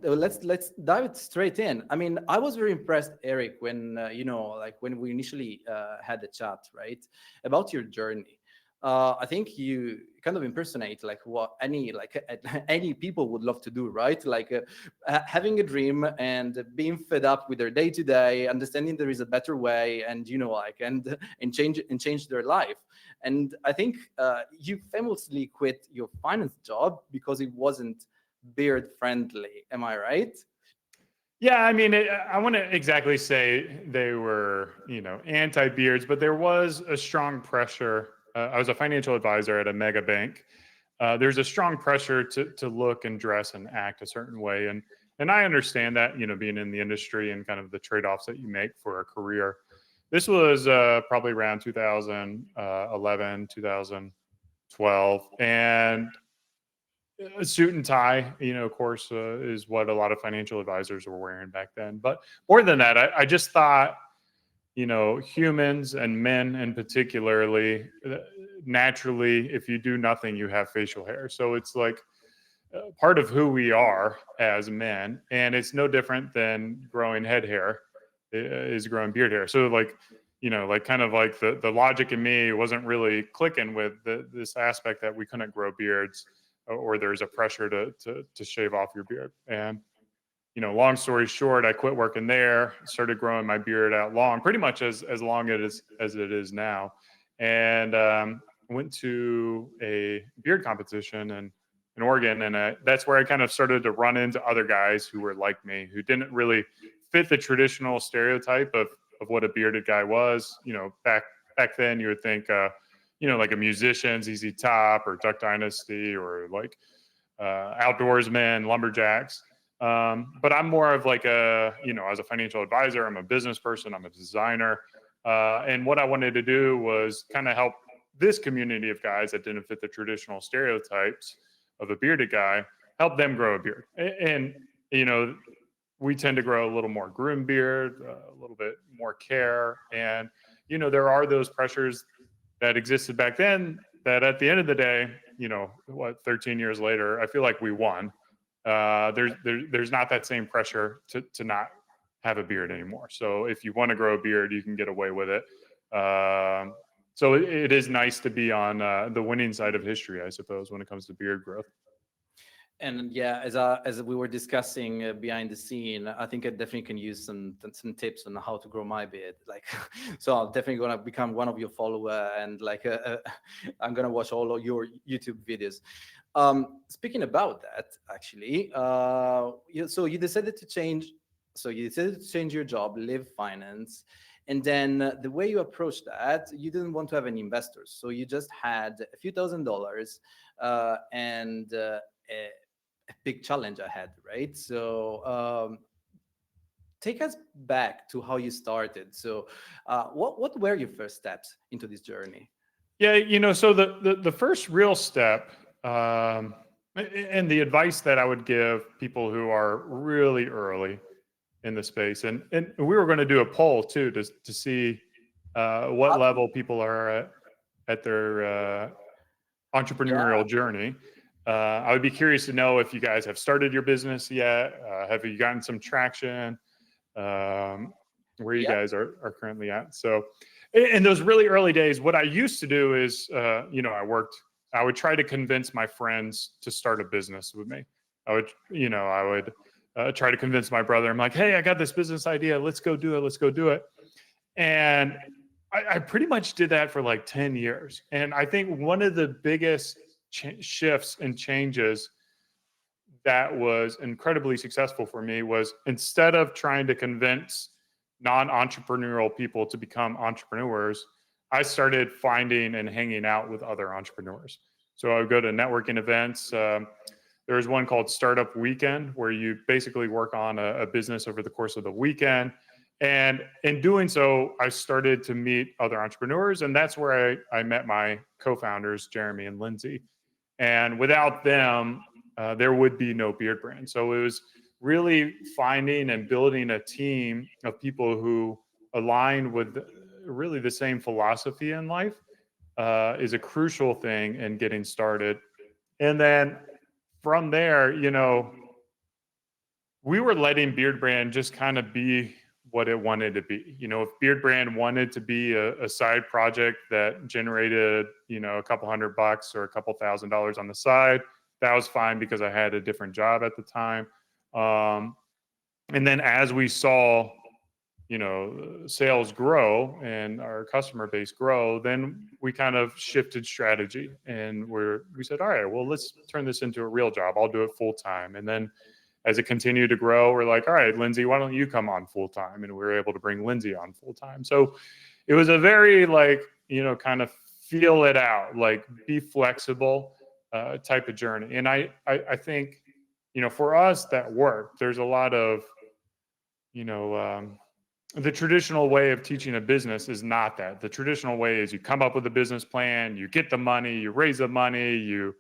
Let's dive it straight in. I mean, I was very impressed, Eric, when like when we initially had the chat, right, about your journey. I think you kind of impersonate like what any like any people would love to do, right? Like having a dream and being fed up with their day to day, understanding there is a better way, and like and change their life. And I think you famously quit your finance job because it wasn't beard friendly. Am I right? Yeah, I mean, I want to exactly say they were, anti-beards, but there was a strong pressure. I was a financial advisor at a mega bank. There's a strong pressure to look and dress and act a certain way, and I understand that, being in the industry and kind of the trade-offs that you make for a career. This was probably around 2011, 2012, and a suit and tie, of course, is what a lot of financial advisors were wearing back then. But more than that, I just thought, humans and men in particularly, naturally, if you do nothing, you have facial hair. So it's like part of who we are as men, and it's no different than growing head hair is growing beard hair. So like, like kind of like the logic in me wasn't really clicking with this aspect that we couldn't grow beards, or there's a pressure to shave off your beard. And long story short, I quit working there, started growing my beard out long, pretty much as long as it is now, and went to a beard competition in Oregon, and that's where I kind of started to run into other guys who were like me, who didn't really fit the traditional stereotype of what a bearded guy was. Back then, you would think, like a musician, ZZ Top or Duck Dynasty, or like outdoorsmen, lumberjacks. But I'm more of like as a financial advisor, I'm a business person, I'm a designer. And what I wanted to do was kind of help this community of guys that didn't fit the traditional stereotypes of a bearded guy, help them grow a beard. And we tend to grow a little more groomed beard, a little bit more care. And, there are those pressures that existed back then that at the end of the day, 13 years later, I feel like we won. There's not that same pressure to not have a beard anymore. So if you want to grow a beard, you can get away with it. So it is nice to be on the winning side of history, I suppose, when it comes to beard growth. And yeah, as we were discussing behind the scene, I think I definitely can use some tips on how to grow my beard. Like, so I'm definitely gonna become one of your follower, and like I'm gonna watch all of your YouTube videos. Speaking about that, actually, so you decided to change. So you decided to change your job, leave finance, and then the way you approached that, you didn't want to have any investors, so you just had a few $1,000s and a big challenge ahead, right? So take us back to how you started. So what were your first steps into this journey? Yeah, so the first real step, and the advice that I would give people who are really early in the space, and we were going to do a poll too to see what level people are at their Yeah. entrepreneurial journey. I would be curious to know if you guys have started your business yet. Have you gotten some traction? Where you Yeah. guys are currently at. So in those really early days, what I used to do is, I would try to convince my friends to start a business with me. I would try to convince my brother. I'm like, hey, I got this business idea. Let's go do it. Let's go do it. And I pretty much did that for like 10 years. And I think one of the biggest shifts and changes that was incredibly successful for me was, instead of trying to convince non-entrepreneurial people to become entrepreneurs, I started finding and hanging out with other entrepreneurs. So I would go to networking events. There was one called Startup Weekend, where you basically work on a business over the course of the weekend. And in doing so, I started to meet other entrepreneurs. And that's where I met my co-founders, Jeremy and Lindsay. And without them, there would be no Beardbrand. So it was really finding and building a team of people who align with really the same philosophy in life is a crucial thing in getting started. And then from there, we were letting Beardbrand just kind of be what it wanted to be. You know, if Beardbrand wanted to be a side project that generated, you know, a couple $100 or a couple $1,000 on the side, that was fine because I had a different job at the time. And then as we saw, you know, sales grow and our customer base grow, then we kind of shifted strategy and we said, all right, well, let's turn this into a real job. I'll do it full time. And then as it continued to grow, we're like, all right, Lindsay, why don't you come on full time? And we were able to bring Lindsay on full time. So it was a very like, you know, kind of feel it out, like be flexible type of journey. And I think, you know, for us that worked. There's a lot of, you know, the traditional way of teaching a business is not that. The traditional way is you come up with a business plan, you get the money, you raise the money, you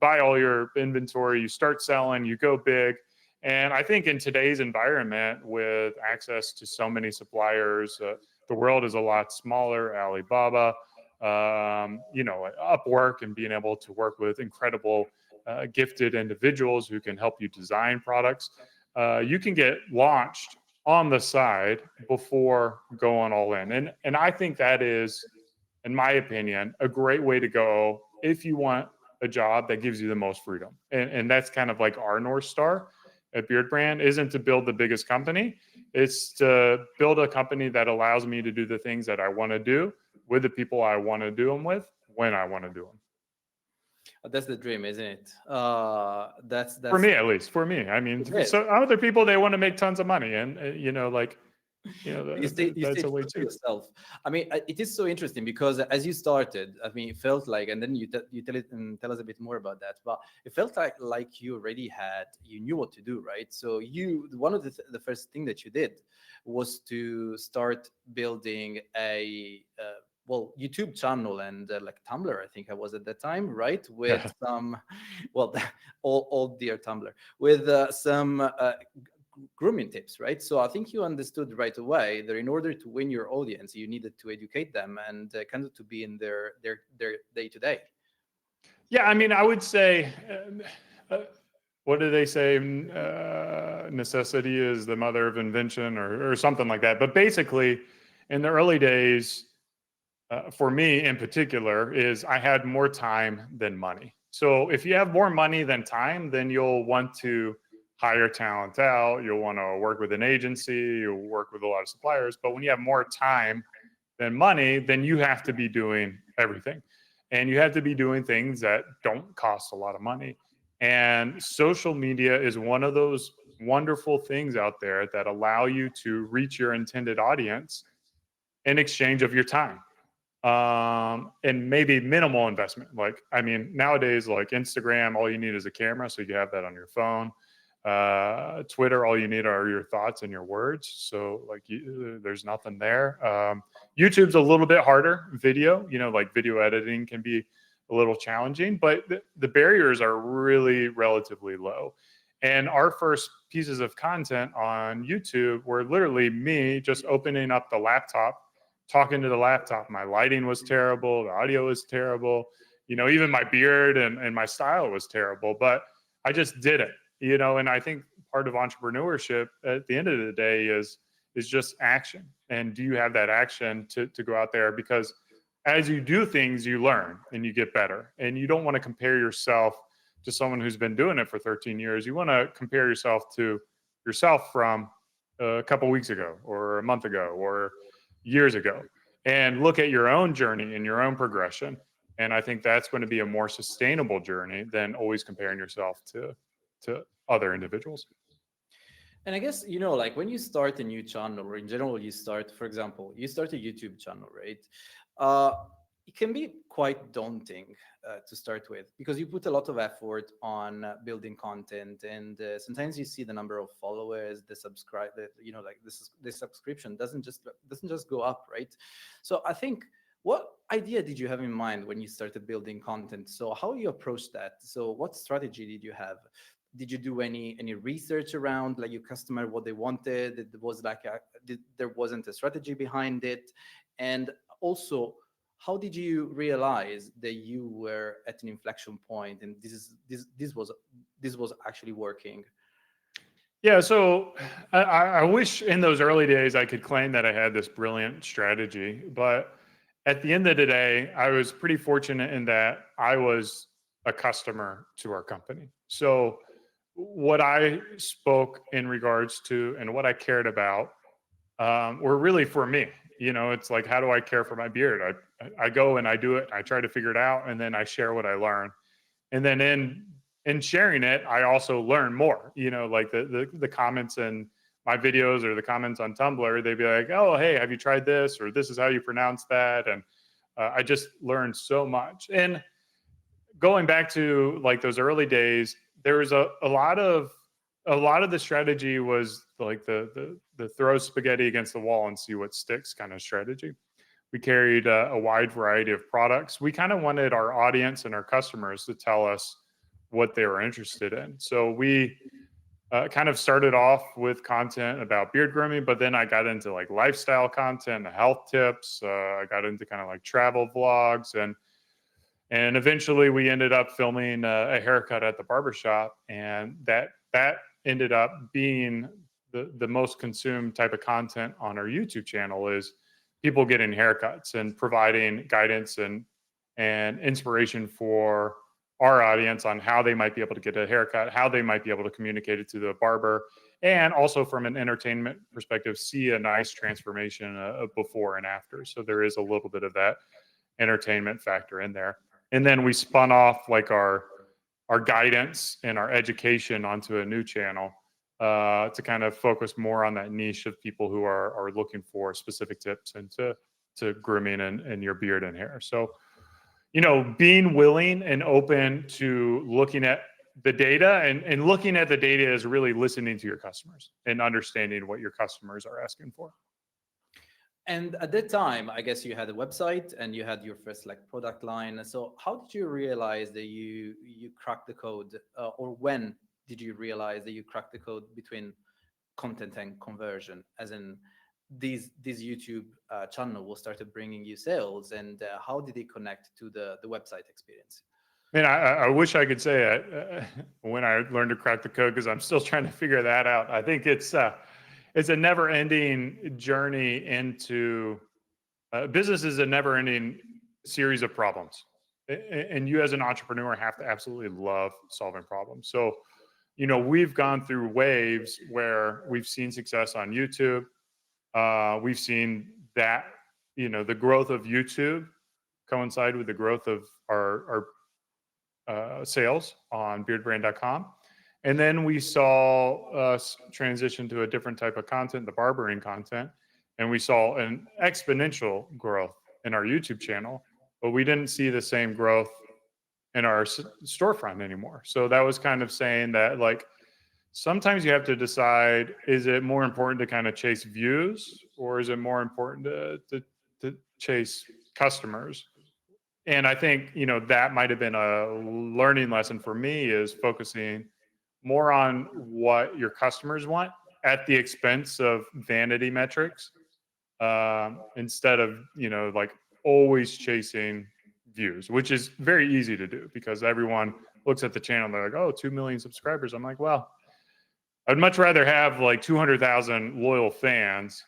buy all your inventory, you start selling, you go big. And I think in today's environment with access to so many suppliers, the world is a lot smaller. Alibaba, you know, Upwork, and being able to work with incredible gifted individuals who can help you design products. You can get launched on the side before going all in. And I think that is, in my opinion, a great way to go if you want a job that gives you the most freedom. And that's kind of like our North Star at Beardbrand, isn't to build the biggest company. It's to build a company that allows me to do the things that I want to do with the people I want to do them with when I want to do them. That's the dream, isn't it? For That's me, at least. For me, I mean, it is. so other people, they want to make tons of money, and you know, like, you know, You that's stay a way true to too. yourself. I mean, it is so interesting because as you started, I mean, it felt like, and then you tell it and tell us a bit more about that. But it felt like you already you knew what to do, right? So one of the first thing that you did was to start building a well, YouTube channel and like Tumblr, I think I was at that time, right? With some, well, all dear Tumblr, with some grooming tips, right? So I think you understood right away that in order to win your audience, you needed to educate them and kind of to be in their day to day. Yeah, I mean, I would say, what do they say? Necessity is the mother of invention, or something like that. But basically, in the early days, for me in particular, is I had more time than money. So if you have more money than time, then you'll want to hire talent out. You'll want to work with an agency. You'll work with a lot of suppliers. But when you have more time than money, then you have to be doing everything. And you have to be doing things that don't cost a lot of money. And social media is one of those wonderful things out there that allow you to reach your intended audience in exchange of your time, and maybe minimal investment. Like, I mean, nowadays, like Instagram, all you need is a camera, so you have that on your phone. Twitter, all you need are your thoughts and your words. So like, there's nothing there. YouTube's a little bit harder. Video, you know, like video editing can be a little challenging, but the barriers are really relatively low. And our first pieces of content on YouTube were literally me just opening up the laptop, talking to the laptop. My lighting was terrible. The audio was terrible. You know, even my beard and my style was terrible, but I just did it, you know. And I think part of entrepreneurship at the end of the day is just action. And do you have that action to go out there? Because as you do things, you learn and you get better. And you don't want to compare yourself to someone who's been doing it for 13 years. You want to compare yourself to yourself from a couple weeks ago or a month ago or years ago, and look at your own journey and your own progression. And I think that's going to be a more sustainable journey than always comparing yourself to other individuals. And I guess, you know, like when you start a new channel, or in general, you start, for example, you start a YouTube channel, right? Uh, it can be quite daunting to start with because you put a lot of effort on building content, and sometimes you see the number of followers, the subscribe, you know, like this subscription doesn't just go up, right? So I think, what idea did you have in mind when you started building content? So how you approach that? So what strategy did you have? Did you do any research around like your customer, what they wanted? It was like there wasn't a strategy behind it, and also, how did you realize that you were at an inflection point and this was actually working? Yeah, so I wish in those early days I could claim that I had this brilliant strategy, but at the end of the day, I was pretty fortunate in that I was a customer to our company. So what I spoke in regards to and what I cared about were really for me. You know, it's like, how do I care for my beard? I go and I do it. I try to figure it out, and then I share what I learn. And then in sharing it, I also learn more. You know, like the comments in my videos or the comments on Tumblr, they'd be like, "Oh, hey, have you tried this?" or "This is how you pronounce that," and I just learned so much. And going back to like those early days, there was a lot of the strategy was like the throw spaghetti against the wall and see what sticks kind of strategy. We carried a wide variety of products. We kind of wanted our audience and our customers to tell us what they were interested in. So we kind of started off with content about beard grooming, but then I got into like lifestyle content, health tips. I got into kind of like travel vlogs, and eventually we ended up filming a haircut at the barbershop, and that ended up being the most consumed type of content on our YouTube channel is people getting haircuts and providing guidance and inspiration for our audience on how they might be able to get a haircut, how they might be able to communicate it to the barber, and also from an entertainment perspective, see a nice transformation of before and after. So there is a little bit of that entertainment factor in there. And then we spun off like our guidance and our education onto a new channel to kind of focus more on that niche of people who are looking for specific tips into to grooming and your beard and hair. So, you know, being willing and open to looking at the data and looking at the data is really listening to your customers and understanding what your customers are asking for. And at that time, I guess you had a website and you had your first like product line. So how did you realize that you cracked the code, or when did you realize that you cracked the code between content and conversion? As in, these YouTube channel will started bringing you sales, and how did they connect to the website experience? Man, I wish I could say it when I learned to crack the code because I'm still trying to figure that out. I think it's a never-ending journey into business is a never-ending series of problems, and you as an entrepreneur have to absolutely love solving problems. So, you know, we've gone through waves where we've seen success on YouTube. We've seen that, you know, the growth of YouTube coincide with the growth of our sales on beardbrand.com. And then we saw us transition to a different type of content, the barbering content. And we saw an exponential growth in our YouTube channel, but we didn't see the same growth in our storefront anymore. So that was kind of saying that, like, sometimes you have to decide, is it more important to kind of chase views or is it more important to chase customers? And I think, you know, that might have been a learning lesson for me is focusing more on what your customers want at the expense of vanity metrics, instead of, you know, like always chasing views, which is very easy to do because everyone looks at the channel and they're like, oh, 2 million subscribers. I'm like, well, I'd much rather have like 200,000 loyal fans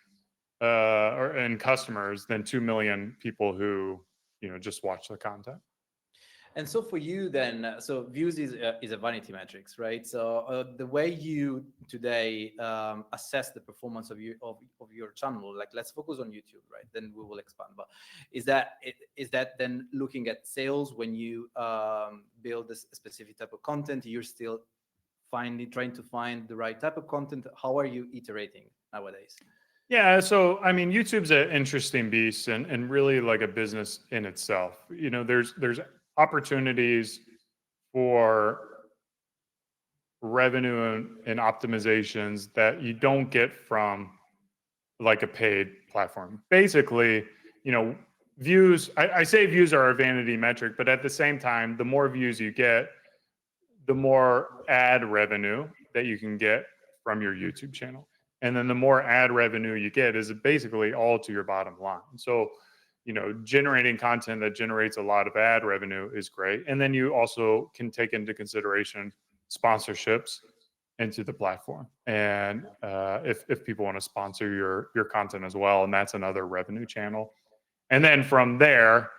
and customers than 2 million people who, you know, just watch the content. And so for you then, so views is a vanity metrics, right? So the way you today assess the performance of your channel, like let's focus on YouTube, right? Then we will expand. But is that then looking at sales when you build a specific type of content? You're still trying to find the right type of content. How are you iterating nowadays? Yeah, so I mean, YouTube's an interesting beast and really like a business in itself. You know, there's opportunities for revenue and optimizations that you don't get from like a paid platform. Basically, you know, views, I say views are a vanity metric, but at the same time, the more views you get, the more ad revenue that you can get from your YouTube channel. And then the more ad revenue you get is basically all to your bottom line. So, you know, generating content that generates a lot of ad revenue is great. And then you also can take into consideration sponsorships into the platform. And if people want to sponsor your content as well, and that's another revenue channel. And then from there,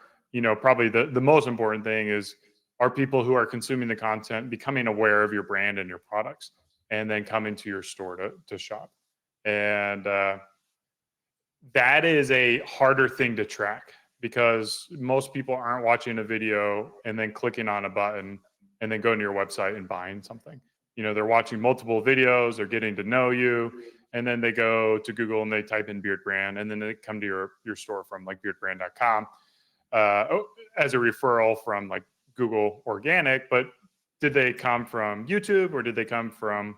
probably the most important thing is, are people who are consuming the content becoming aware of your brand and your products, and then coming to your store to shop. And that is a harder thing to track, because most people aren't watching a video and then clicking on a button and then going to your website and buying something. They're watching multiple videos, they're getting to know you, and then they go to Google and they type in Beardbrand, and then they come to your store from like beardbrand.com as a referral from like Google organic. But did they come from YouTube, or did they come from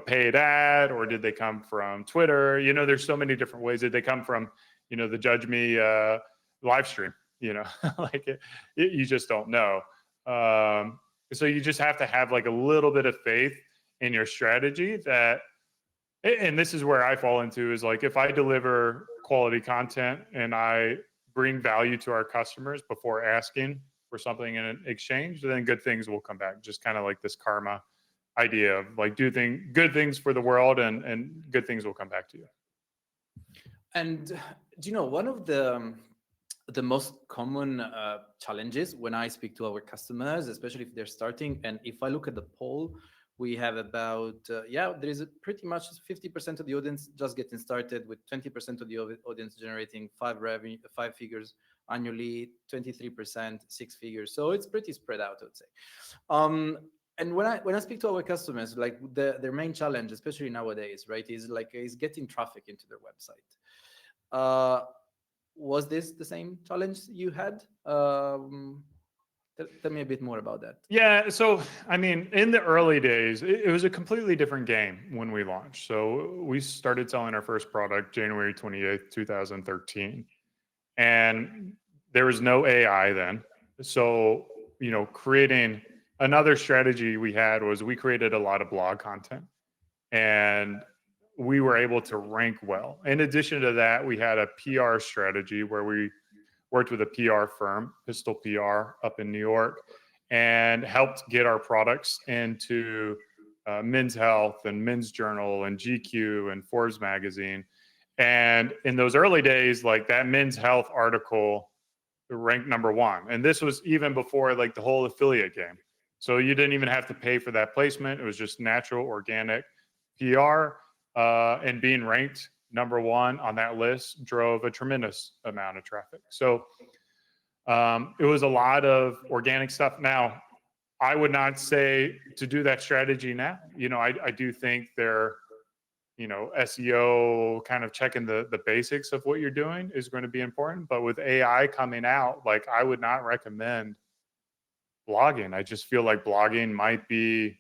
paid ad, or did they come from Twitter? There's so many different ways. Did they come from the Judge.me live stream? Like you just don't know. So you just have to have like a little bit of faith in your strategy. And this is where I fall into, is like, if I deliver quality content and I bring value to our customers before asking for something in exchange, then good things will come back. Just kind of like this karma idea of like, do good things for the world, and good things will come back to you. And one of the most common challenges when I speak to our customers, especially if they're starting, and if I look at the poll, we have about there is pretty much 50% of the audience just getting started, with 20% of the audience generating five figures annually, 23% six figures. So it's pretty spread out, I would say. And when I speak to our customers, like their main challenge, especially nowadays, right, is getting traffic into their website. Was this the same challenge you had? Tell me a bit more about that. Yeah. So, I mean, in the early days, it was a completely different game when we launched. So we started selling our first product January 28th, 2013. And there was no AI then. So, creating another strategy we had was we created a lot of blog content, and we were able to rank well. In addition to that, we had a PR strategy where we worked with a PR firm, Pistol PR, up in New York, and helped get our products into Men's Health and Men's Journal and GQ and Forbes magazine. And in those early days, like that Men's Health article ranked #1. And this was even before like the whole affiliate game. So you didn't even have to pay for that placement. It was just natural, organic PR. And being ranked #1 on that list drove a tremendous amount of traffic. So it was a lot of organic stuff. Now, I would not say to do that strategy now. I do think they're, SEO, kind of checking the basics of what you're doing is going to be important. But with AI coming out, like, I would not recommend blogging. I just feel like blogging might be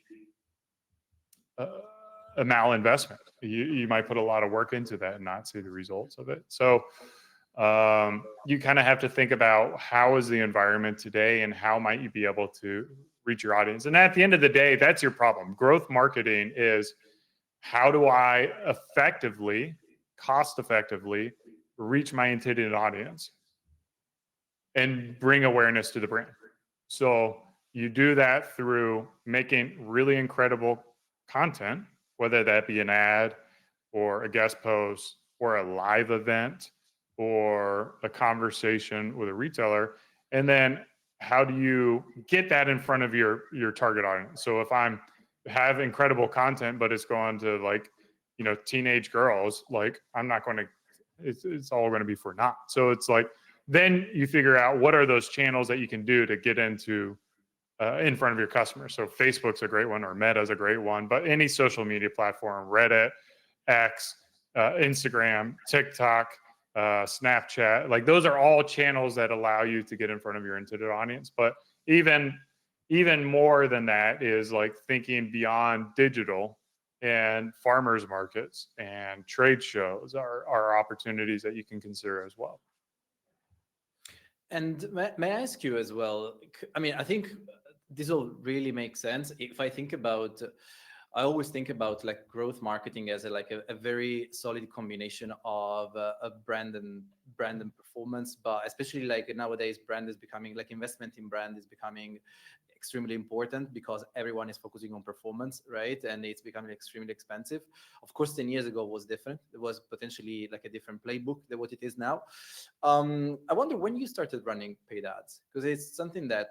a malinvestment. You might put a lot of work into that and not see the results of it. So you kind of have to think about how is the environment today and how might you be able to reach your audience. And at the end of the day, that's your problem. Growth marketing is, how do I effectively, cost effectively reach my intended audience and bring awareness to the brand? So you do that through making really incredible content, whether that be an ad or a guest post or a live event or a conversation with a retailer. And then how do you get that in front of your target audience? So if I'm have incredible content, but it's going to like, teenage girls, like I'm not going to, it's all going to be for naught. So it's like, then you figure out what are those channels that you can do to get into in front of your customers. So Facebook's a great one, or Meta's a great one, but any social media platform, Reddit, X, Instagram, TikTok, Snapchat, like those are all channels that allow you to get in front of your intended audience. But even more than that is like thinking beyond digital, and farmers markets and trade shows are opportunities that you can consider as well. And may I ask you as well? I mean, I think this will really make sense if I think about I always think about like growth marketing as a very solid combination of a brand and performance, but especially like nowadays, brand is becoming like investment in brand is becoming extremely important because everyone is focusing on performance, right? And it's becoming extremely expensive. Of course, 10 years ago was different. It was potentially like a different playbook than what it is now. I wonder when you started running paid ads, because it's something that,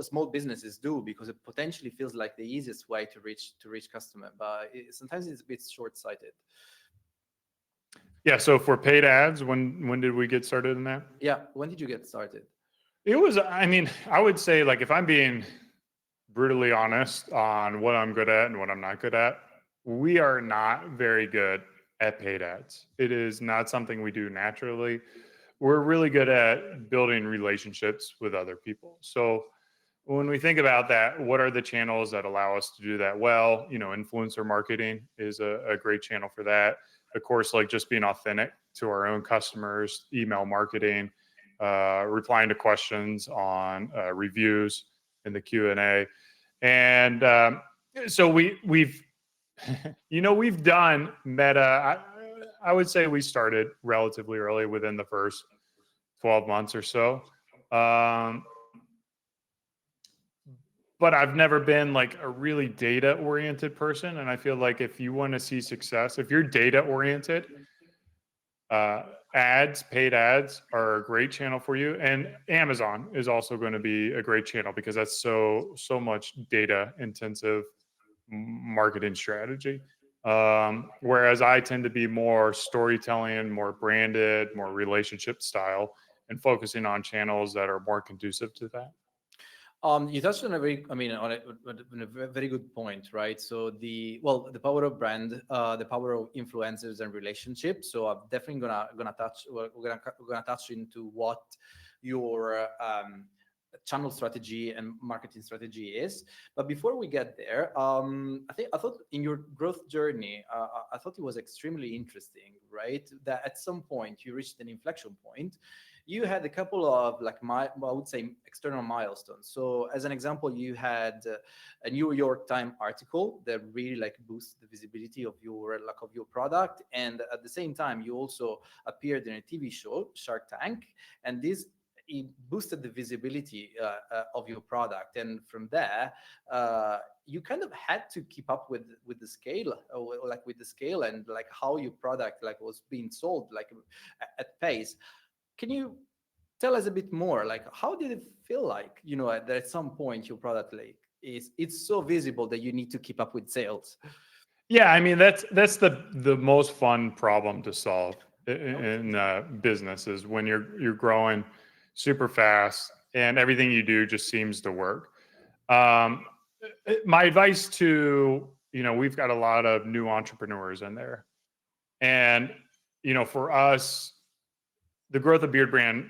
small businesses do, because it potentially feels like the easiest way to reach customer, but sometimes it's a bit short-sighted. Yeah. So for paid ads, when did we get started in that? Yeah, when did you get started? It was, I mean, I would say, like, if I'm being brutally honest on what I'm good at and what I'm not good at, we are not very good at paid ads. It is not something we do naturally. We're really good at building relationships with other people. So when we think about that, what are the channels that allow us to do that well? Influencer marketing is a great channel for that. Of course, like just being authentic to our own customers, email marketing, replying to questions on reviews in the Q&A. And so we've we've done meta. I would say we started relatively early, within the first 12 months or so. Um, but I've never been like a really data oriented person. And I feel like if you want to see success, if you're data oriented, uh, paid ads are a great channel for you. And Amazon is also going to be a great channel because that's so much data intensive marketing strategy. Whereas I tend to be more storytelling, more branded, more relationship style, and focusing on channels that are more conducive to that. You touched on a very, I mean, on a very good point, right? So the power of brand, the power of influencers and relationships. So I'm definitely we're gonna touch into what your channel strategy and marketing strategy is. But before we get there, I thought in your growth journey, I thought it was extremely interesting, right? That at some point you reached an inflection point. You had a couple of I would say external milestones. So as an example, you had a New York Times article that really like boosts the visibility of your product, and at the same time you also appeared in a TV show, Shark Tank, and this it boosted the visibility of your product. And from there, you kind of had to keep up with the scale, like with the scale and like how your product like was being sold like at pace. Can you tell us a bit more? Like, how did it feel like, that at some point your product like it's so visible that you need to keep up with sales? Yeah, I mean that's the most fun problem to solve in business, is when you're growing super fast and everything you do just seems to work. Um, my advice to we've got a lot of new entrepreneurs in there, and for us, the growth of Beardbrand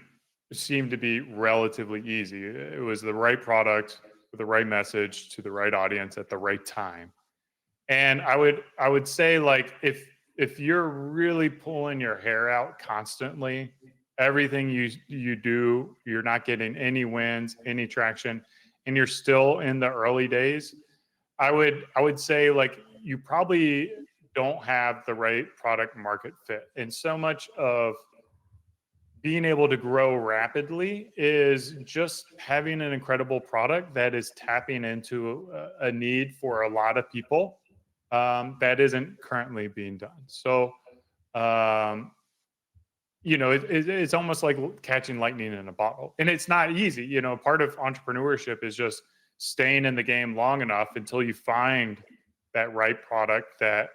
seemed to be relatively easy. It was the right product with the right message to the right audience at the right time. And I would say, like, if you're really pulling your hair out constantly, everything you do, you're not getting any wins, any traction, and you're still in the early days, I would say, like, you probably don't have the right product market fit. And so much of being able to grow rapidly is just having an incredible product that is tapping into a need for a lot of people, that isn't currently being done. So, um, it's almost like catching lightning in a bottle, and it's not easy. Part of entrepreneurship is just staying in the game long enough until you find that right product that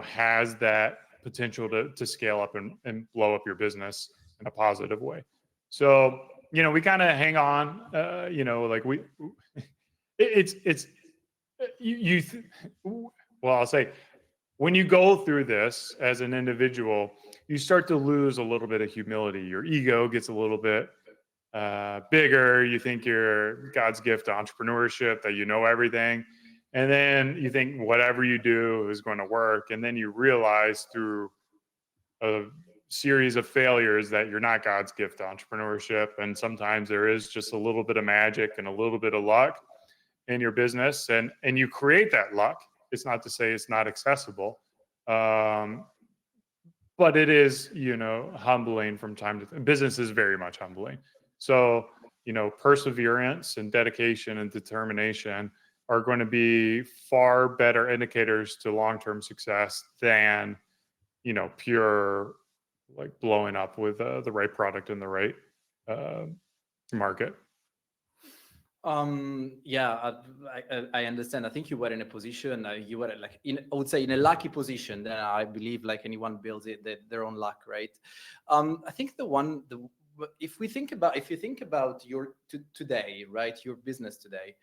has that potential to scale up and blow up your business in a positive way. So we kind of hang on. Like it's you. Well, I'll say, when you go through this as an individual, you start to lose a little bit of humility. Your ego gets a little bit bigger. You think you're God's gift to entrepreneurship, that you know everything. And then you think whatever you do is going to work. And then you realize through a series of failures that you're not God's gift to entrepreneurship. And sometimes there is just a little bit of magic and a little bit of luck. in your business, and you create that luck. It's not to say it's not accessible, but it is, humbling from time to time. Business is very much humbling. So, perseverance and dedication and determination are going to be far better indicators to long-term success than, pure like blowing up with the right product in the right uh, market. Yeah, I understand. I think you were in a position, you were like I would say in a lucky position. Then I believe like anyone builds it their own luck, right? I think if you think about your today, right, your business today,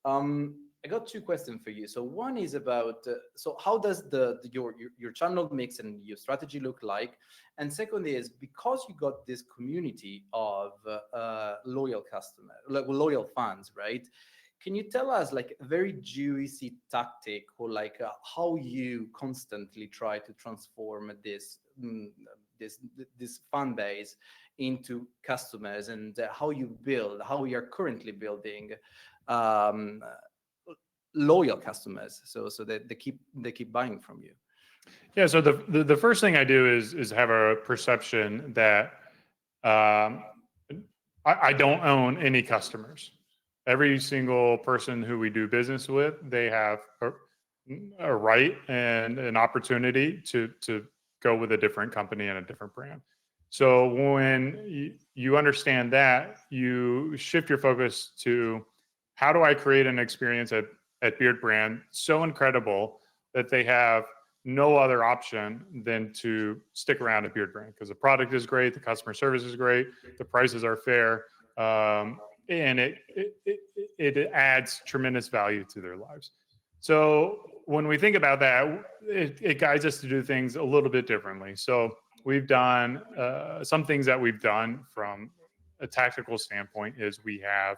I got two questions for you. So one is about so how does your channel mix and your strategy look like? And second is, because you got this community of loyal customer, like loyal fans, right? Can you tell us like a very juicy tactic, or like how you constantly try to transform this this fan base into customers, and how you are currently building um, loyal customers, so that they keep buying from you? Yeah. So the first thing I do is have a perception that um, I don't own any customers. Every single person who we do business with, they have a right and an opportunity to go with a different company and a different brand. So when you understand that, you shift your focus to how do I create an experience at Beardbrand so incredible that they have no other option than to stick around at Beardbrand, because the product is great, the customer service is great, the prices are fair, and it adds tremendous value to their lives. So when we think about that, it guides us to do things a little bit differently. So we've done some things that we've done from a tactical standpoint is we have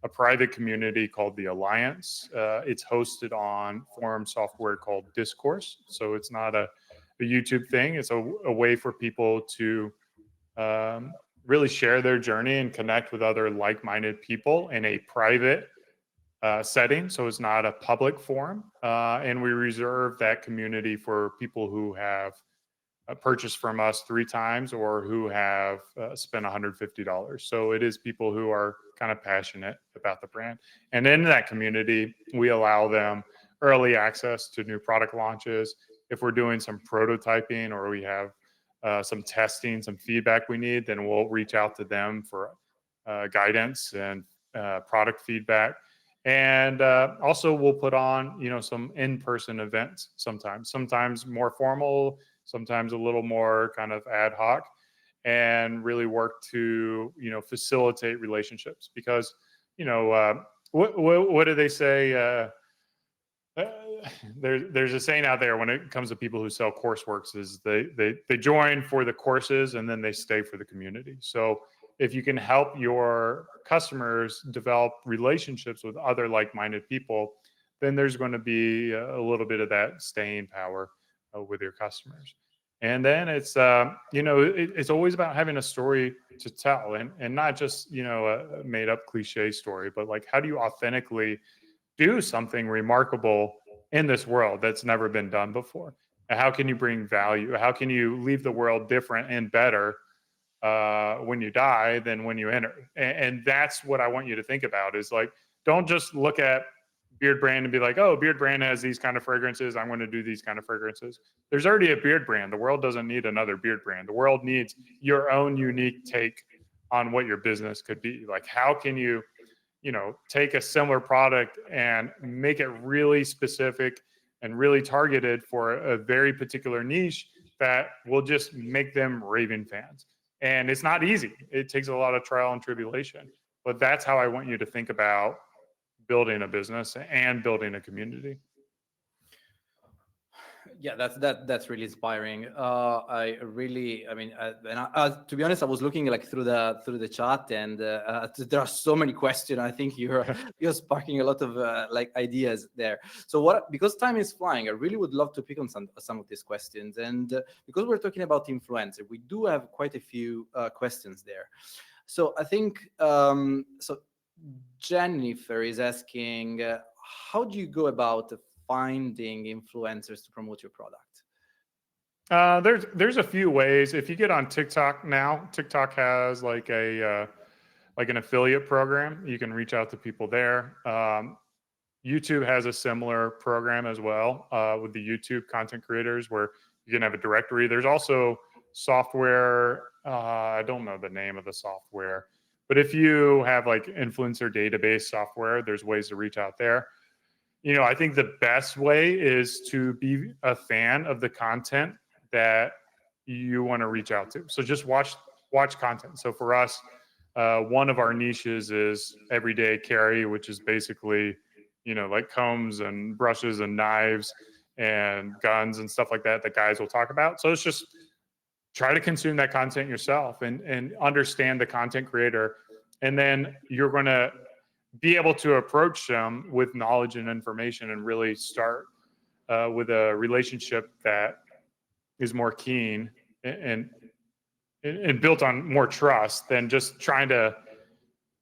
a private community called the Alliance. It's hosted on forum software called Discourse. So it's not a YouTube thing. It's a way for people to really share their journey and connect with other like-minded people in a private setting. So it's not a public forum. And we reserve that community for people who have purchased from us 3 times or who have spent $150. So it is people who are kind of passionate about the brand. And in that community, we allow them early access to new product launches. If we're doing some prototyping or we have some testing, some feedback we need, then we'll reach out to them for guidance and product feedback. And also we'll put on, some in-person events sometimes more formal, sometimes a little more kind of ad hoc, and really work to, facilitate relationships. Because, what do they say? There's a saying out there when it comes to people who sell courseworks is they join for the courses and then they stay for the community. So if you can help your customers develop relationships with other like-minded people, then there's going to be a little bit of that staying power with your customers. And then it's it's always about having a story to tell, and not just a made up cliche story, but like, how do you authentically do something remarkable in this world that's never been done before? And how can you bring value? How can you leave the world different and better when you die than when you enter? And that's what I want you to think about, is like, don't just look at Beardbrand and be like, oh, Beardbrand has these kind of fragrances, I'm going to do these kind of fragrances. There's already a Beardbrand. The world doesn't need another Beardbrand. The world needs your own unique take on what your business could be. Like, how can you take a similar product and make it really specific and really targeted for a very particular niche that will just make them raving fans? And it's not easy. It takes a lot of trial and tribulation, but that's how I want you to think about building a business and building a community. Yeah, that's really inspiring. I mean, to be honest, I was looking like through the chat, and there are so many questions. I think you're sparking a lot of like ideas there. So because time is flying, I really would love to pick on some of these questions, and because we're talking about influencer, we do have quite a few questions there. So I think so. Jennifer is asking, how do you go about finding influencers to promote your product? There's a few ways. If you get on TikTok now, TikTok has like an affiliate program. You can reach out to people there. YouTube has a similar program as well with the YouTube content creators where you can have a directory. There's also software. I don't know the name of the software, but if you have like influencer database software, there's ways to reach out there. I think the best way is to be a fan of the content that you want to reach out to. So just watch content. So for us, one of our niches is everyday carry, which is basically, like combs and brushes and knives and guns and stuff like that that guys will talk about. So it's just try to consume that content yourself and understand the content creator. And then you're going to be able to approach them with knowledge and information and really start with a relationship that is more keen and built on more trust than just trying to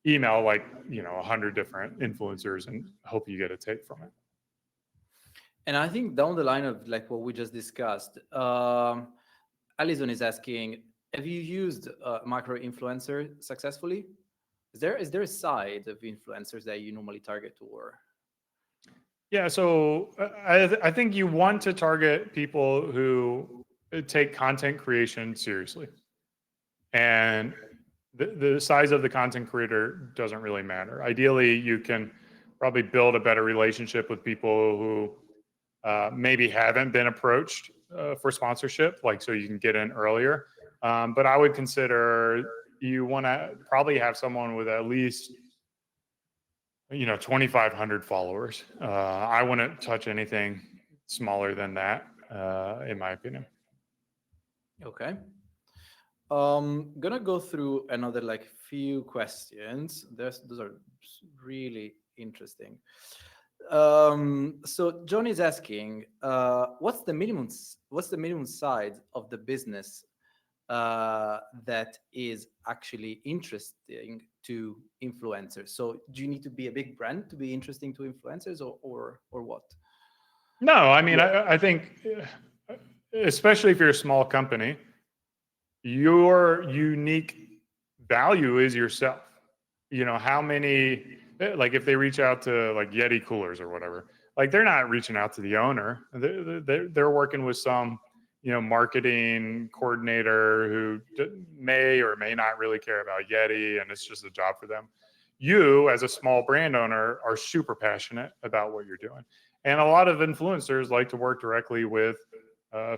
email 100 different influencers and hope you get a take from it. And I think down the line of like what we just discussed, Alison is asking, have you used micro influencer successfully? Is there a side of influencers that you normally target, or? Yeah, so I think you want to target people who take content creation seriously. And the size of the content creator doesn't really matter. Ideally, you can probably build a better relationship with people who maybe haven't been approached for sponsorship, so you can get in earlier. But I would consider you want to probably have someone with at least 2,500 followers. I wouldn't touch anything smaller than that, in my opinion. Okay. Gonna go through another few questions. Those are really interesting. So John is asking, what's the minimum size of the business that is actually interesting to influencers? So do you need to be a big brand to be interesting to influencers, or what? No, I mean, I think, especially if you're a small company, your unique value is yourself. How many, if they reach out to Yeti coolers or whatever, they're not reaching out to the owner. They're working with some, marketing coordinator who may or may not really care about Yeti, and it's just a job for them. You, as a small brand owner, are super passionate about what you're doing. And a lot of influencers like to work directly with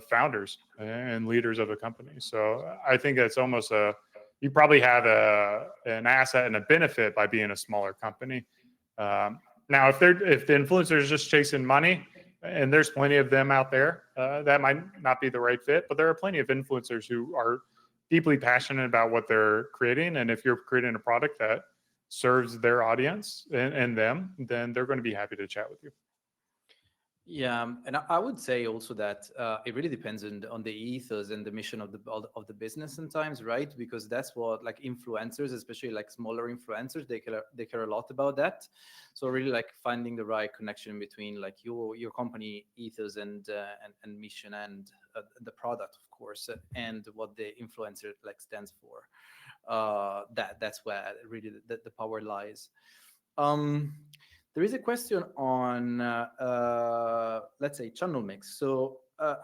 founders and leaders of a company. So I think that's almost you probably have an asset and a benefit by being a smaller company. Now, if the influencer is just chasing money, and there's plenty of them out there, that might not be the right fit. But there are plenty of influencers who are deeply passionate about what they're creating, and if you're creating a product that serves their audience and them, then they're going to be happy to chat with you. Yeah, and I would say also that it really depends on the ethos and the mission of the business sometimes, right? Because that's what influencers, especially smaller influencers, they care a lot about that. So really finding the right connection between your company ethos and mission and the product, of course, and what the influencer stands for. That's where really the power lies. There is a question on, let's say, channel mix. So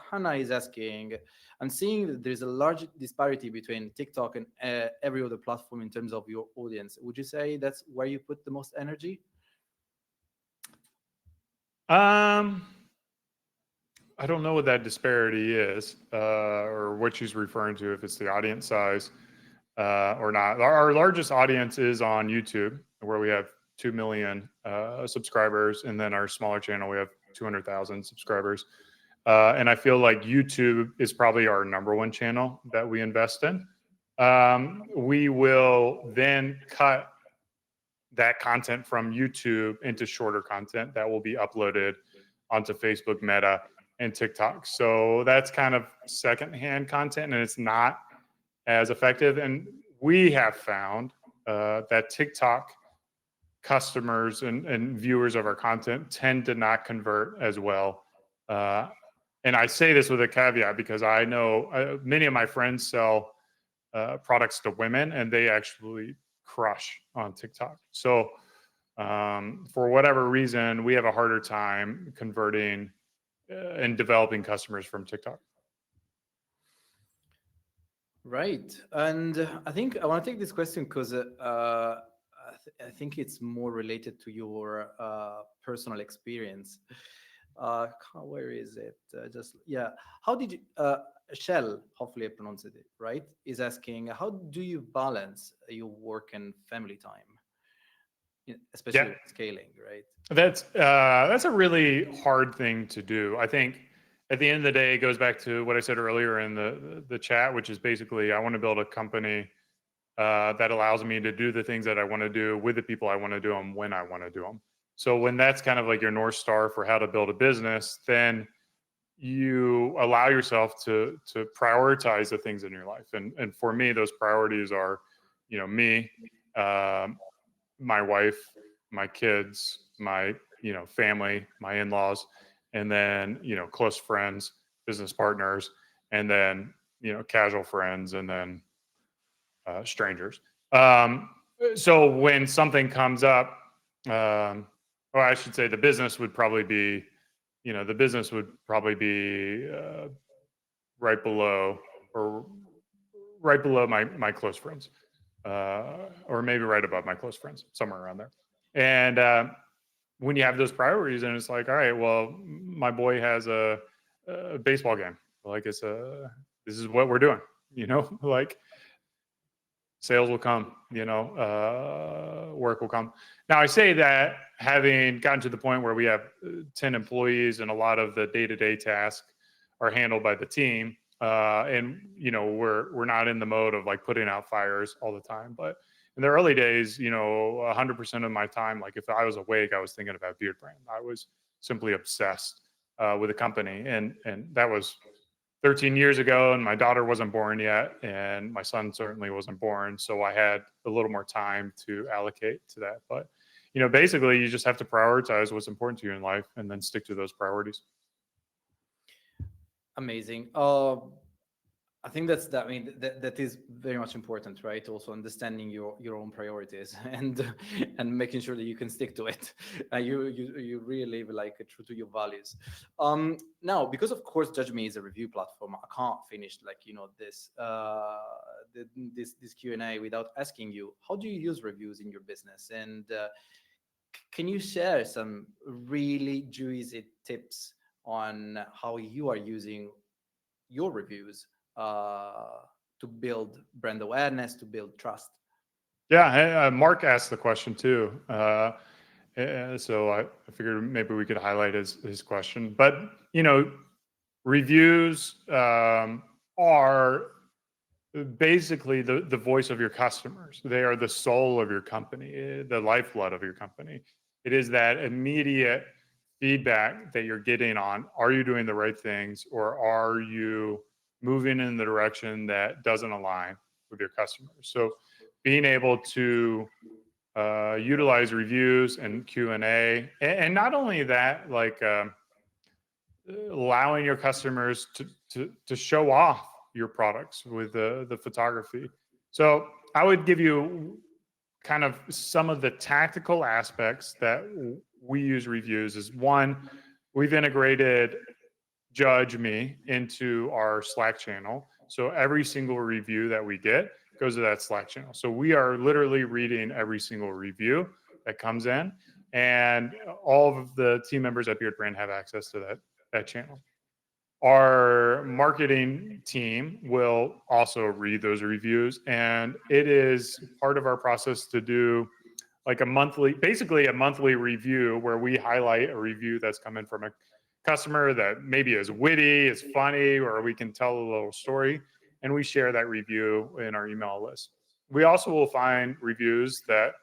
Hannah is asking, I'm seeing that there's a large disparity between TikTok and every other platform in terms of your audience. Would you say that's where you put the most energy? I don't know what that disparity is, or what she's referring to, if it's the audience size or not. Our largest audience is on YouTube, where we have 2 million subscribers, and then our smaller channel, we have 200,000 subscribers. And I feel like YouTube is probably our number one channel that we invest in. We will then cut that content from YouTube into shorter content that will be uploaded onto Facebook, Meta, and TikTok. So that's kind of secondhand content, and it's not as effective. And we have found that TikTok customers and viewers of our content tend to not convert as well. And I say this with a caveat because I know many of my friends sell products to women, and they actually crush on TikTok. So for whatever reason, we have a harder time converting and developing customers from TikTok. Right. And I think I want to take this question because I think it's more related to your personal experience. Where is it? Just, yeah. How did you, Shell, hopefully I pronounced it right, is asking, how do you balance your work and family time? Especially Yeah, with scaling, right? that's a really hard thing to do. I think at the end of the day, it goes back to what I said earlier in the chat, which is basically I want to build a company that allows me to do the things that I want to do with the people I want to do them when I want to do them. So when that's kind of like your North Star for how to build a business, then you allow yourself to prioritize the things in your life. And for me, those priorities are, me, my wife, my kids, my, family, my in-laws, and then, close friends, business partners, and then, casual friends, and then strangers. So when something comes up, or I should say the business would probably be, right below or right below my close friends, or maybe right above my close friends, somewhere around there. And when you have those priorities, and it's like, all right, well, my boy has a baseball game. Like this is what we're doing. Like sales will come. Work will come. Now, I say that having gotten to the point where we have 10 employees and a lot of the day-to-day tasks are handled by the team. And we're not in the mode of like putting out fires all the time. But in the early days, 100% of my time, like if I was awake, I was thinking about Beardbrand. I was simply obsessed with the company, and that was 13 years ago, and my daughter wasn't born yet, and my son certainly wasn't born. So I had a little more time to allocate to that. But basically, you just have to prioritize what's important to you in life, and then stick to those priorities. Amazing. I think I mean, that is very much important, right? Also understanding your own priorities and making sure that you can stick to it. You really live like true to your values. Now, because of course, Judge.me is a review platform, I can't finish like this Q&A without asking you, how do you use reviews in your business? And can you share some really juicy tips on how you are using your reviews to build brand awareness, to build trust? Yeah, Mark asked the question too. So I figured maybe we could highlight his question. But, reviews are basically the voice of your customers. They are the soul of your company, the lifeblood of your company. It is that immediate feedback that you're getting on, are you doing the right things, or are you moving in the direction that doesn't align with your customers? So being able to utilize reviews and Q&A, and not only that, like allowing your customers to show off your products with the photography. So I would give you kind of some of the tactical aspects that we use reviews. Is one, we've integrated Judge.me into our Slack channel. So every single review that we get goes to that Slack channel. So we are literally reading every single review that comes in, and all of the team members at Beardbrand have access to that channel. Our marketing team will also read those reviews, and it is part of our process to do like basically a monthly review where we highlight a review that's coming from a customer that maybe is witty, is funny, or we can tell a little story, and we share that review in our email list. We also will find reviews that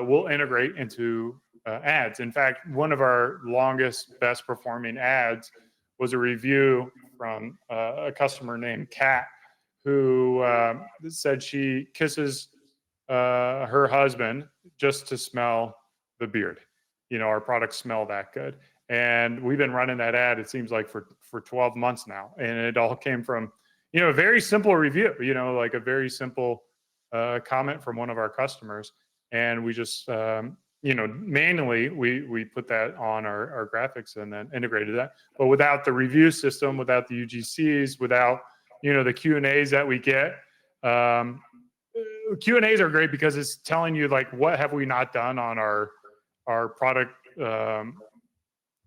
we'll integrate into ads. In fact, one of our longest, best performing ads was a review from a customer named Kat, who said she kisses her husband just to smell the beard. Our products smell that good. And we've been running that ad, it seems like for 12 months now. And it all came from, a very simple review, like a very simple comment from one of our customers. And we just, manually, we put that on our graphics and then integrated that. But without the review system, without the UGCs, without, the Q&As that we get, Q&As are great because it's telling you like, what have we not done on our product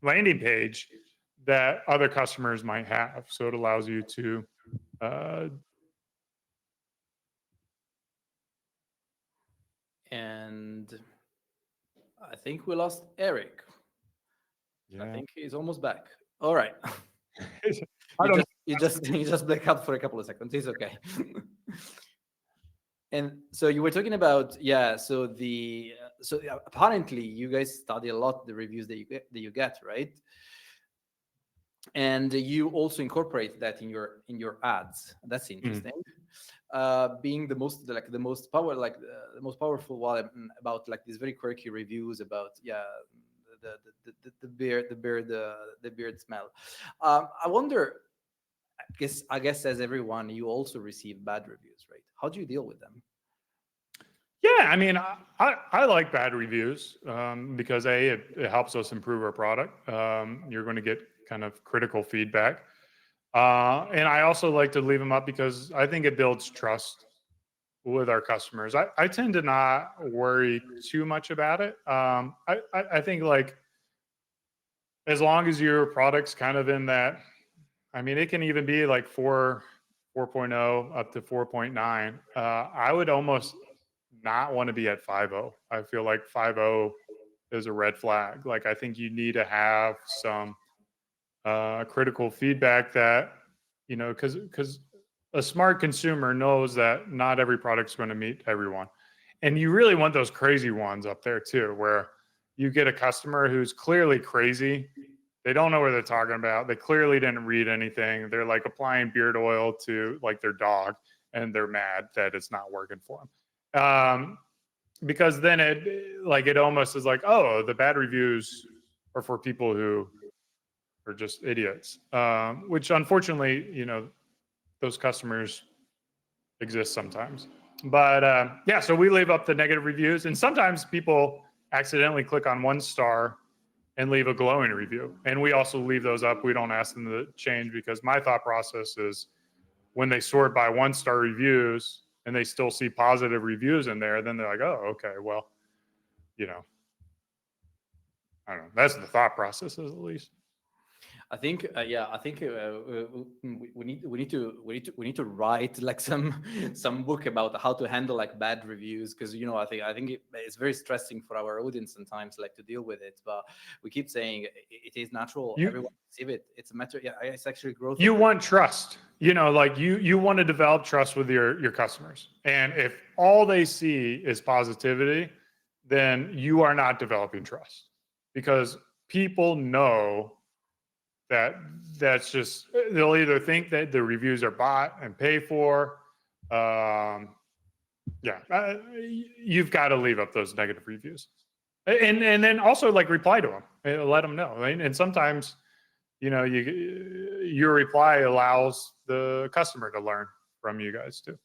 landing page that other customers might have. So it allows you to and I think we lost Eric. yeah. I think he's almost back. All right. I don't you just black out for a couple of seconds. It's okay. And so you were talking about, so apparently you guys study a lot the reviews that you get, right? And you also incorporate that in your ads. That's interesting. Being the most powerful one about like these very quirky reviews about the beard smell. I wonder. I guess as everyone, you also receive bad reviews, right? How do you deal with them? Yeah, I mean, I like bad reviews because it helps us improve our product. You're going to get kind of critical feedback. And I also like to leave them up because I think it builds trust with our customers. I tend to not worry too much about it. I think like as long as your product's kind of in that, I mean, it can even be like 4.0 up to 4.9. I would almost not want to be at 5.0. I feel like 5.0 is a red flag. Like I think you need to have some critical feedback that, because a smart consumer knows that not every product's going to meet everyone. And you really want those crazy ones up there too, where you get a customer who's clearly crazy. They don't know what they're talking about. They clearly didn't read anything. They're like applying beard oil to like their dog and they're mad that it's not working for them. Because then it almost is like, oh, the bad reviews are for people who are just idiots, which unfortunately, those customers exist sometimes. But so we leave up the negative reviews, and sometimes people accidentally click on 1 star and leave a glowing review, and we also leave those up. We don't ask them to change because my thought process is when they sort by 1 star reviews and they still see positive reviews in there, then they're like, oh, okay, well, I don't know. That's the thought process, at least. I think, we need to write like some book about how to handle like bad reviews, because I think it's very stressing for our audience sometimes, like to deal with it. But we keep saying it is natural. Everyone receive it. It's a matter. Yeah, it's actually growth. You want trust. Like you want to develop trust with your customers, and if all they see is positivity, then you are not developing trust, because people know that's just, they'll either think that the reviews are bought and pay for. You've got to leave up those negative reviews, and then also like reply to them and let them know. Right? And sometimes, your reply allows the customer to learn from you guys too.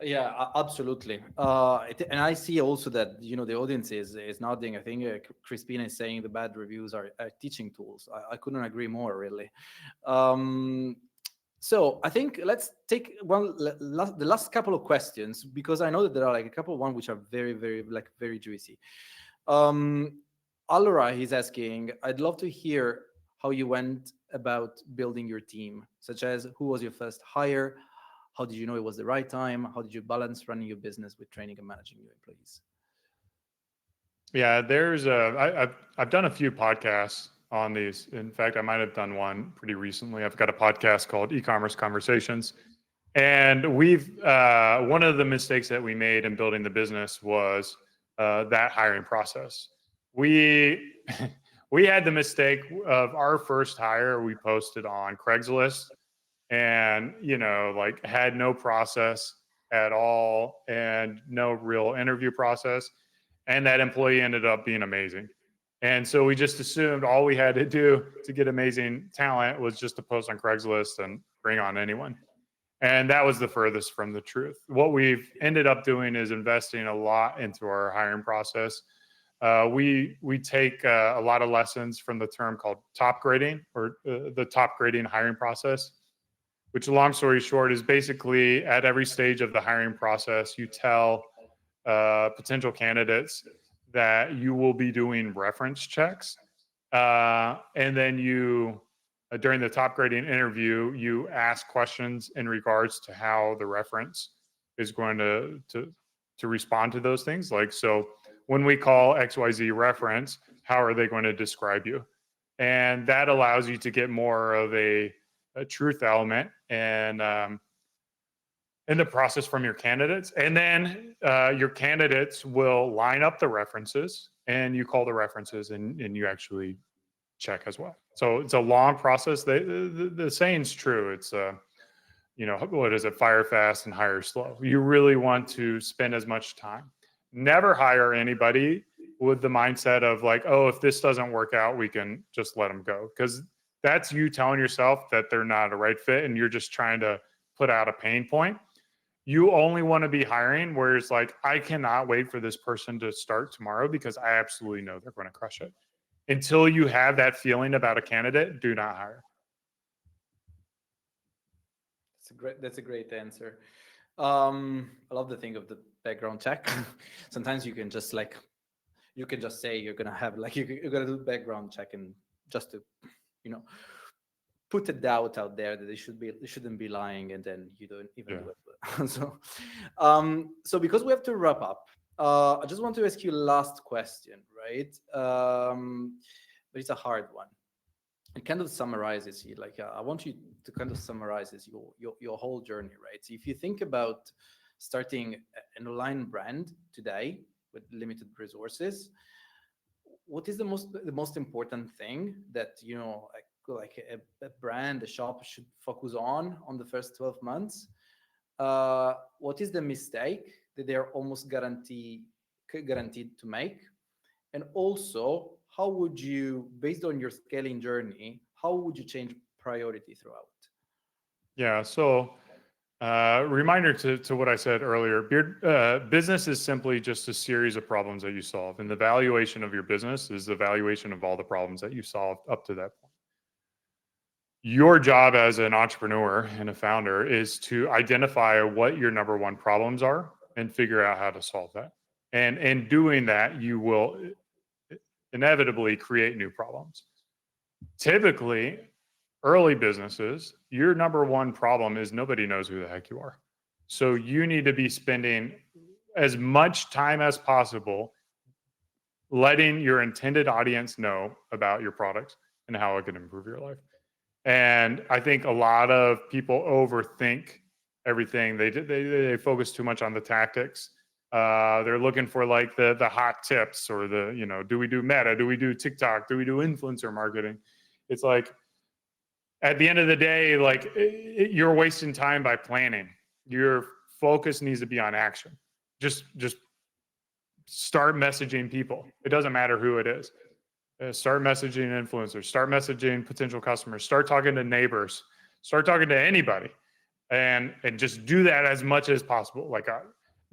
Yeah, absolutely. And I see also that the audience is nodding. I think Crispina is saying the bad reviews are teaching tools. I couldn't agree more, really. So I think let's take the last couple of questions, because I know that there are like a couple of ones which are very, very very juicy. Allora, he's asking, I'd love to hear how you went about building your team, such as who was your first hire. How did you know it was the right time? How did you balance running your business with training and managing your employees? Yeah, I've done a few podcasts on these. In fact, I might have done one pretty recently. I've got a podcast called Ecommerce Conversations. And one of the mistakes that we made in building the business was that hiring process. We had the mistake of our first hire we posted on Craigslist, and had no process. at all and no real interview process. And that employee ended up being amazing. And so we just assumed all we had to do to get amazing talent was just to post on Craigslist and bring on anyone. And that was the furthest from the truth. What we've ended up doing is investing a lot into our hiring process. We take a lot of lessons from the term called top grading, or the top grading hiring process, which, long story short, is basically at every stage of the hiring process, you tell potential candidates that you will be doing reference checks. And then during the top grading interview, you ask questions in regards to how the reference is going to respond to those things. Like, so when we call XYZ reference, how are they going to describe you? And that allows you to get more of a truth element and in the process from your candidates. And then your candidates will line up the references, and you call the references, and you actually check as well. So it's a long process. The saying's true. It's what is it? Fire fast and hire slow. You really want to spend as much time. Never hire anybody with the mindset of like, oh, if this doesn't work out, we can just let them go. Because that's you telling yourself that they're not a right fit, and you're just trying to put out a pain point. You only want to be hiring where it's like, I cannot wait for this person to start tomorrow because I absolutely know they're going to crush it. Until you have that feeling about a candidate, do not hire. That's a great answer. I love the thing of the background check. Sometimes you can just say you're gonna have you're gonna do background check, and just to you know put a doubt out there that they shouldn't be lying, and then you don't even do it. So because we have to wrap up, I just want to ask you last question, right? But it's a hard one. It kind of summarizes you. I want you to kind of summarize your whole journey, right? So if you think about starting an online brand today with limited resources, what is the most important thing that a brand, a shop should focus on the first 12 months? What is the mistake that they're almost guaranteed to make? And also, how would you, based on your scaling journey, how would you change priority throughout? Yeah. So reminder to what I said earlier, business is simply just a series of problems that you solve. And the valuation of your business is the valuation of all the problems that you solved up to that point. Your job as an entrepreneur and a founder is to identify what your number one problems are and figure out how to solve that. And in doing that, you will inevitably create new problems. Typically, early businesses, your number one problem is nobody knows who the heck you are. So you need to be spending as much time as possible letting your intended audience know about your products and how it can improve your life. And I think a lot of people overthink everything. They focus too much on the tactics. They're looking for like the hot tips, or do we do Meta? Do we do TikTok? Do we do influencer marketing? It's like, at the end of the day, you're wasting time by planning. Your focus needs to be on action. Just start messaging people. It doesn't matter who it is. Start messaging influencers. Start messaging potential customers. Start talking to neighbors. Start talking to anybody, and just do that as much as possible.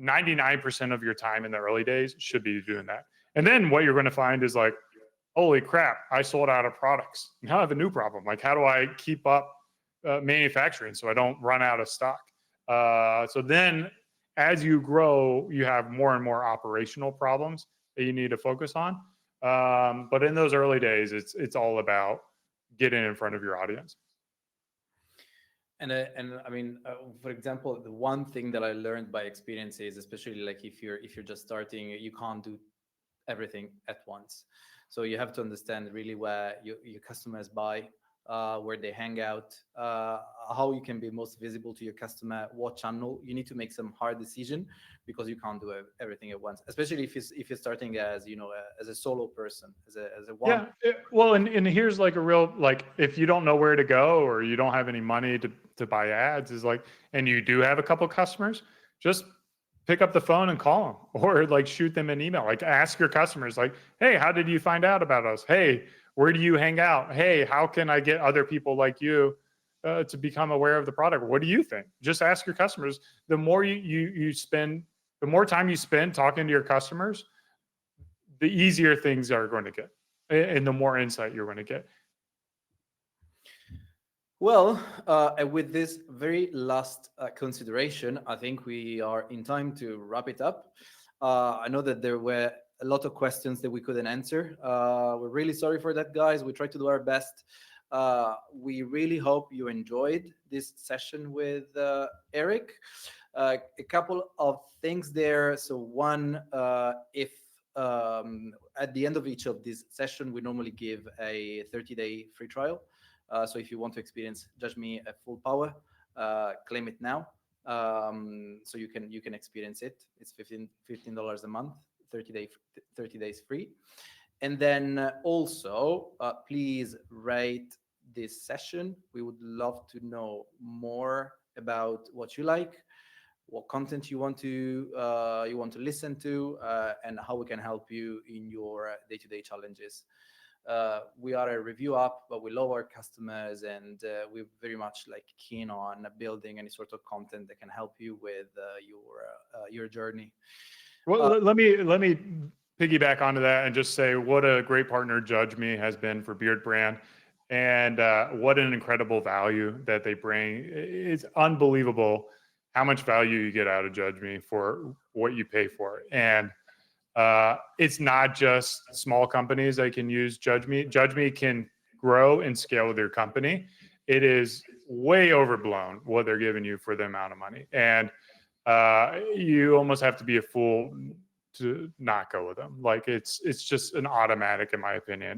99% of your time in the early days should be doing that. And then what you're going to find is like, holy crap, I sold out of products. Now I have a new problem. Like, how do I keep up manufacturing so I don't run out of stock? So then as you grow, you have more and more operational problems that you need to focus on. But in those early days, it's all about getting in front of your audience. And I mean, for example, the one thing that I learned by experience is, especially like if you're just starting, you can't do everything at once. So you have to understand really where your customers buy, where they hang out, how you can be most visible to your customer, what channel. You need to make some hard decision, because you can't do everything at once, especially if you're starting as as a solo person, as a one. Yeah. Well, and here's like a real, if you don't know where to go, or you don't have any money to buy ads, and you do have a couple customers, just pick up the phone and call them, or like shoot them an email. Like ask your customers, like, hey, how did you find out about us? Hey, where do you hang out? Hey, how can I get other people like you to become aware of the product? What do you think? Just ask your customers. The more you spend, the more time you spend talking to your customers, the easier things are going to get, and the more insight you're going to get. Well, and with this very last consideration, I think we are in time to wrap it up. I know that there were a lot of questions that we couldn't answer. We're really sorry for that, guys. We tried to do our best. We really hope you enjoyed this session with Eric. A couple of things there. So one, if at the end of each of these sessions, we normally give a 30-day free trial. So if you want to experience Judge.me at full power, claim it now. So you can experience it. It's $15 a month, 30 days free. And then also, please rate this session. We would love to know more about what you like, what content you want to listen to, and how we can help you in your day-to-day challenges. We are a review app, but we love our customers, and we're very much like keen on building any sort of content that can help you with your journey. Well, let me piggyback onto that and just say what a great partner Judge.me has been for Beardbrand, and what an incredible value that they bring. It's unbelievable how much value you get out of Judge.me for what you pay for. And it's not just small companies that can use Judge.me. Judge.me can grow and scale their company. It is way overblown what they're giving you for the amount of money. And you almost have to be a fool to not go with them. Like it's just an automatic, in my opinion.